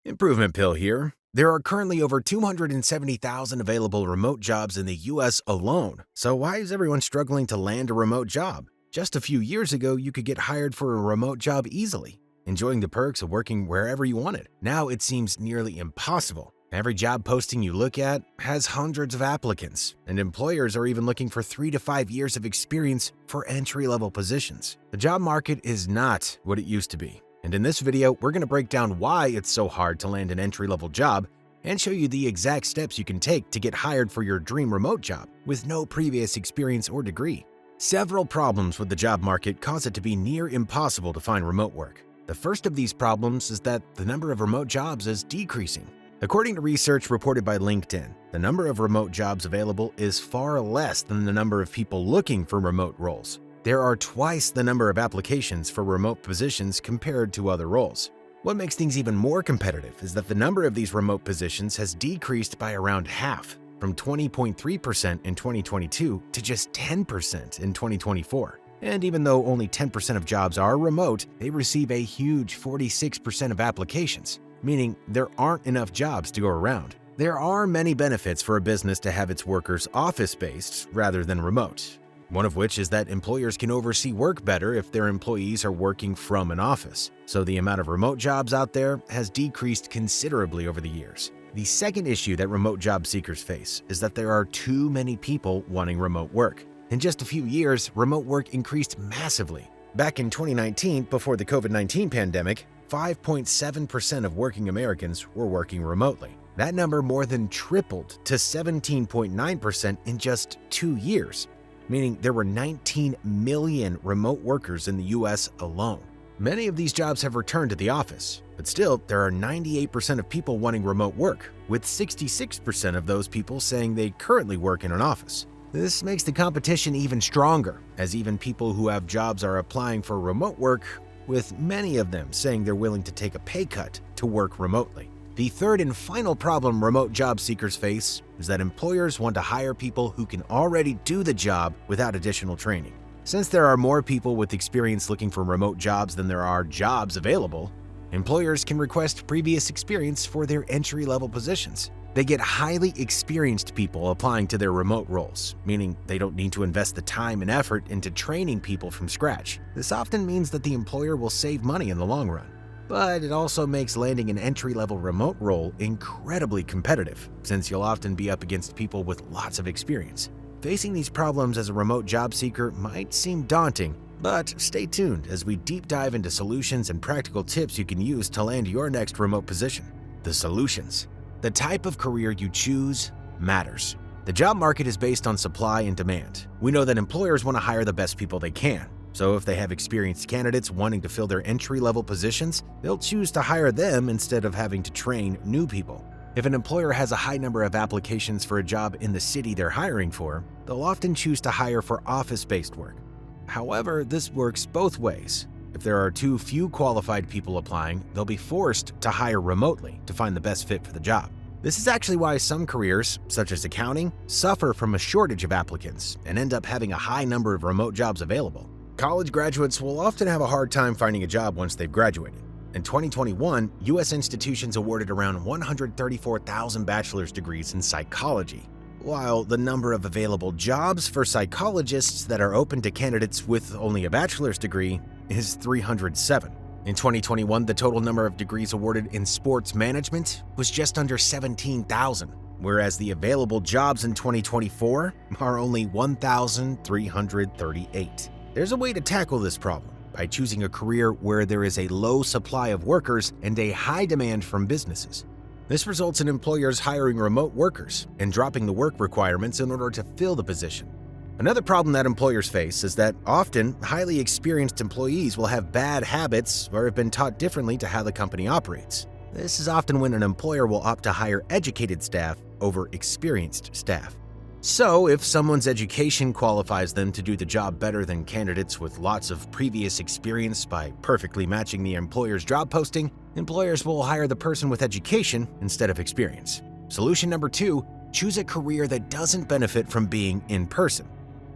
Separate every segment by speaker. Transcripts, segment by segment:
Speaker 1: Improvement Pill here. There are currently over 270,000 available remote jobs in the US alone. So why is everyone struggling to land a remote job? Just a few years ago, you could get hired for a remote job easily, enjoying the perks of working wherever you wanted. Now it seems nearly impossible. Every job posting you look at has hundreds of applicants, and employers are even looking for 3 to 5 years of experience for entry-level positions. The job market is not what it used to be. And in this video, we're going to break down why it's so hard to land an entry-level job and show you the exact steps you can take to get hired for your dream remote job with no previous experience or degree. Several problems with the job market cause it to be near impossible to find remote work. The first of these problems is that the number of remote jobs is decreasing. According to research reported by LinkedIn, the number of remote jobs available is far less than the number of people looking for remote roles. There are twice the number of applications for remote positions compared to other roles. What makes things even more competitive is that the number of these remote positions has decreased by around half, from 20.3% in 2022 to just 10% in 2024. And even though only 10% of jobs are remote, they receive a huge 46% of applications, meaning there aren't enough jobs to go around. There are many benefits for a business to have its workers office-based rather than remote. One of which is that employers can oversee work better if their employees are working from an office. So the amount of remote jobs out there has decreased considerably over the years. The second issue that remote job seekers face is that there are too many people wanting remote work. In just a few years, remote work increased massively. Back in 2019, before the COVID-19 pandemic, 5.7% of working Americans were working remotely. That number more than tripled to 17.9% in just 2 years. Meaning there were 19 million remote workers in the US alone. Many of these jobs have returned to the office, but still, there are 98% of people wanting remote work, with 66% of those people saying they currently work in an office. This makes the competition even stronger, as even people who have jobs are applying for remote work, with many of them saying they're willing to take a pay cut to work remotely. The third and final problem remote job seekers face is that employers want to hire people who can already do the job without additional training. Since there are more people with experience looking for remote jobs than there are jobs available, employers can request previous experience for their entry-level positions. They get highly experienced people applying to their remote roles, meaning they don't need to invest the time and effort into training people from scratch. This often means that the employer will save money in the long run. But it also makes landing an entry-level remote role incredibly competitive, since you'll often be up against people with lots of experience. Facing these problems as a remote job seeker might seem daunting, but stay tuned as we deep dive into solutions and practical tips you can use to land your next remote position. The solutions. The type of career you choose matters. The job market is based on supply and demand. We know that employers want to hire the best people they can. So if they have experienced candidates wanting to fill their entry-level positions, they'll choose to hire them instead of having to train new people. If an employer has a high number of applications for a job in the city they're hiring for, they'll often choose to hire for office-based work. However, this works both ways. If there are too few qualified people applying, they'll be forced to hire remotely to find the best fit for the job. This is actually why some careers, such as accounting, suffer from a shortage of applicants and end up having a high number of remote jobs available. College graduates will often have a hard time finding a job once they've graduated. In 2021, U.S. institutions awarded around 134,000 bachelor's degrees in psychology, while the number of available jobs for psychologists that are open to candidates with only a bachelor's degree is 307. In 2021, the total number of degrees awarded in sports management was just under 17,000, whereas the available jobs in 2024 are only 1,338. There's a way to tackle this problem by choosing a career where there is a low supply of workers and a high demand from businesses. This results in employers hiring remote workers and dropping the work requirements in order to fill the position. Another problem that employers face is that often highly experienced employees will have bad habits or have been taught differently to how the company operates. This is often when an employer will opt to hire educated staff over experienced staff. So, if someone's education qualifies them to do the job better than candidates with lots of previous experience by perfectly matching the employer's job posting, employers will hire the person with education instead of experience. Solution number 2, choose a career that doesn't benefit from being in person.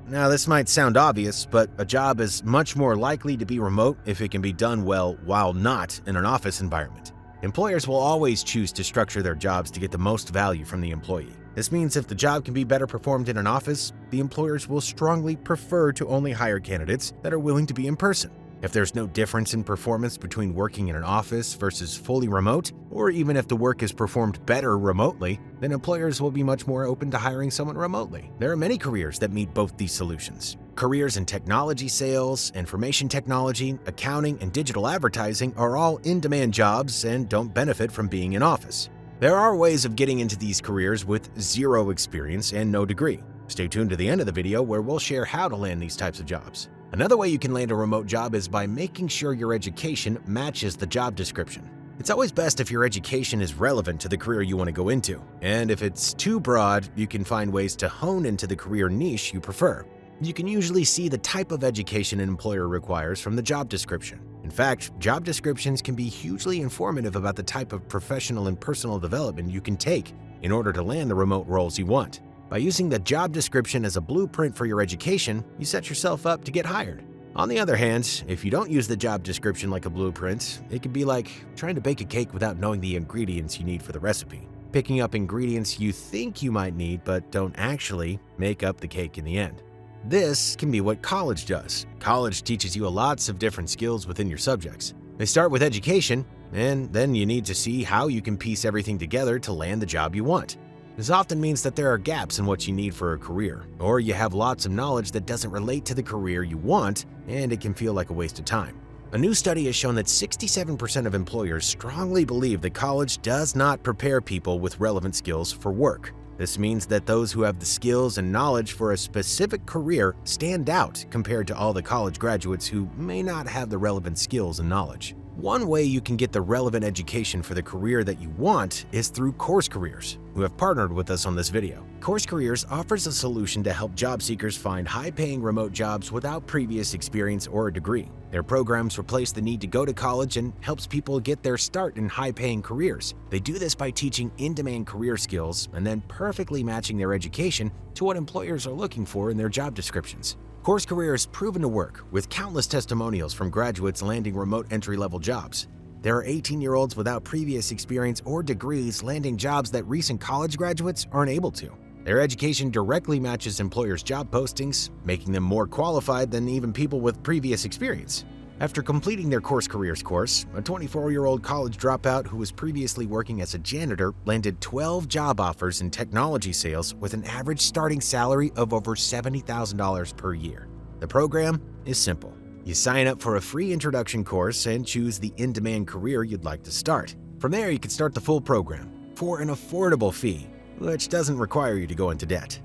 Speaker 1: Now, this might sound obvious, but a job is much more likely to be remote if it can be done well while not in an office environment. Employers will always choose to structure their jobs to get the most value from the employee. This means if the job can be better performed in an office, the employers will strongly prefer to only hire candidates that are willing to be in person. If there's no difference in performance between working in an office versus fully remote, or even if the work is performed better remotely, then employers will be much more open to hiring someone remotely. There are many careers that meet both these solutions. Careers in technology sales, information technology, accounting, and digital advertising are all in-demand jobs and don't benefit from being in office. There are ways of getting into these careers with zero experience and no degree. Stay tuned to the end of the video where we'll share how to land these types of jobs. Another way you can land a remote job is by making sure your education matches the job description. It's always best if your education is relevant to the career you want to go into, and if it's too broad, you can find ways to hone into the career niche you prefer. You can usually see the type of education an employer requires from the job description. In fact, job descriptions can be hugely informative about the type of professional and personal development you can take in order to land the remote roles you want. By using the job description as a blueprint for your education, you set yourself up to get hired. On the other hand, if you don't use the job description like a blueprint, it can be like trying to bake a cake without knowing the ingredients you need for the recipe. Picking up ingredients you think you might need but don't actually make up the cake in the end. This can be what college does. College teaches you lots of different skills within your subjects. They start with education, and then you need to see how you can piece everything together to land the job you want. This often means that there are gaps in what you need for a career, or you have lots of knowledge that doesn't relate to the career you want, and it can feel like a waste of time. A new study has shown that 67% of employers strongly believe that college does not prepare people with relevant skills for work. This means that those who have the skills and knowledge for a specific career stand out compared to all the college graduates who may not have the relevant skills and knowledge. One way you can get the relevant education for the career that you want is through Course Careers, who have partnered with us on this video. Course Careers offers a solution to help job seekers find high-paying remote jobs without previous experience or a degree. Their programs replace the need to go to college and helps people get their start in high-paying careers. They do this by teaching in-demand career skills and then perfectly matching their education to what employers are looking for in their job descriptions. Course Career is proven to work, with countless testimonials from graduates landing remote entry-level jobs. There are 18-year-olds without previous experience or degrees landing jobs that recent college graduates aren't able to. Their education directly matches employers' job postings, making them more qualified than even people with previous experience. After completing their Course Careers course, a 24-year-old college dropout who was previously working as a janitor landed 12 job offers in technology sales with an average starting salary of over $70,000 per year. The program is simple. You sign up for a free introduction course and choose the in-demand career you'd like to start. From there, you can start the full program for an affordable fee, which doesn't require you to go into debt.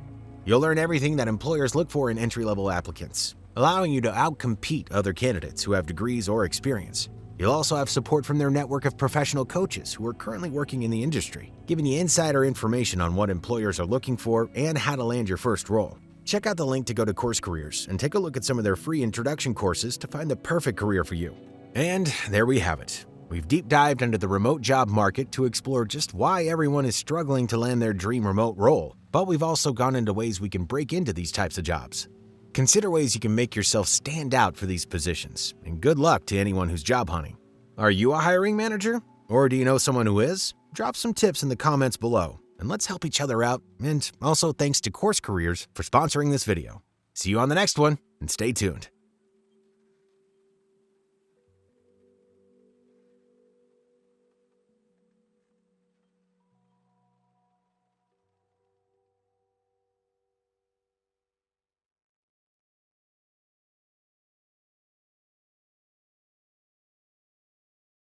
Speaker 1: You'll learn everything that employers look for in entry-level applicants, allowing you to outcompete other candidates who have degrees or experience. You'll also have support from their network of professional coaches who are currently working in the industry, giving you insider information on what employers are looking for and how to land your first role. Check out the link to go to Course Careers and take a look at some of their free introduction courses to find the perfect career for you. And there we have it. We've deep dived into the remote job market to explore just why everyone is struggling to land their dream remote role, but we've also gone into ways we can break into these types of jobs. Consider ways you can make yourself stand out for these positions, and good luck to anyone who's job hunting. Are you a hiring manager? Or do you know someone who is? Drop some tips in the comments below, and let's help each other out. And also thanks to Course Careers for sponsoring this video. See you on the next one, and stay tuned.